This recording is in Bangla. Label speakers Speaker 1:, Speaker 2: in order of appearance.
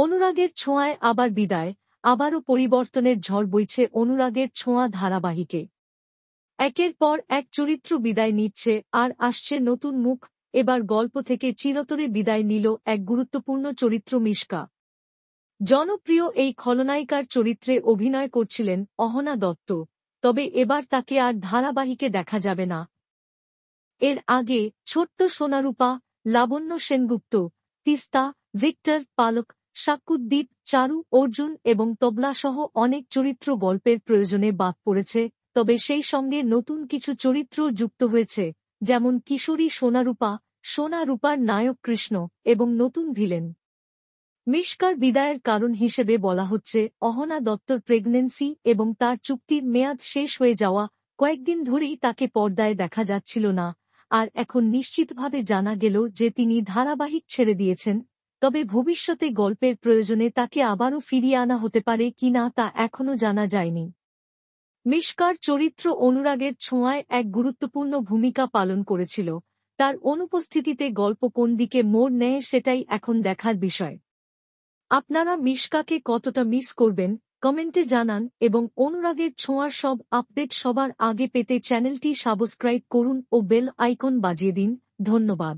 Speaker 1: অনুরাগের ছোঁয়ায় আবার বিদায়, আবারও পরিবর্তনের ঝড় বইছে অনুরাগের ছোঁয়া ধারাবাহিকে। একের পর এক চরিত্র বিদায় নিচ্ছে আর আসছে নতুন মুখ। এবার গল্প থেকে চিরতরে বিদায় নিল এক গুরুত্বপূর্ণ চরিত্র মিশকা। জনপ্রিয় এই খলনায়িকার চরিত্রে অভিনয় করছিলেন অহনা দত্ত, তবে এবার তাকে আর ধারাবাহিকে দেখা যাবে না। এর আগে ছোট্ট সোনারূপা, লাবণ্য সেনগুপ্ত, তিস্তা, ভিক্টর, পালক, শাকুদ্দীপ, চারু, অর্জুন এবং তবলাসহ অনেক চরিত্র গল্পের প্রয়োজনে বাদ পড়েছে, তবে সেই সঙ্গে নতুন কিছু চরিত্র যুক্ত হয়েছে, যেমন কিশোরী সোনারূপা, সোনা রূপার নায়ক কৃষ্ণ এবং নতুন ভিলেন। মিশকার বিদায়ের কারণ হিসেবে বলা হচ্ছে অহনা দত্তর প্রেগন্যান্সি এবং তার চুক্তির মেয়াদ শেষ হয়ে যাওয়া। কয়েকদিন ধরেই তাকে পর্দায় দেখা যাচ্ছিল না, আর এখন নিশ্চিতভাবে জানা গেল যে তিনি ধারাবাহিক ছেড়ে দিয়েছেন। তবে ভবিষ্যতে গল্পের প্রয়োজনে তাকে আবারও ফিরিয়ে আনা হতে পারে কিনা তা এখনও জানা যায়নি। মিশকার চরিত্র অনুরাগের ছোঁয়ায় এক গুরুত্বপূর্ণ ভূমিকা পালন করেছিল। তার অনুপস্থিতিতে গল্প কোন দিকে মোড় নেয় সেটাই এখন দেখার বিষয়। আপনারা মিশকাকে কতটা মিস করবেন কমেন্টে জানান এবং অনুরাগের ছোঁয়ার সব আপডেট সবার আগে পেতে চ্যানেলটি সাবস্ক্রাইব করুন ও বেল আইকন বাজিয়ে দিন। ধন্যবাদ।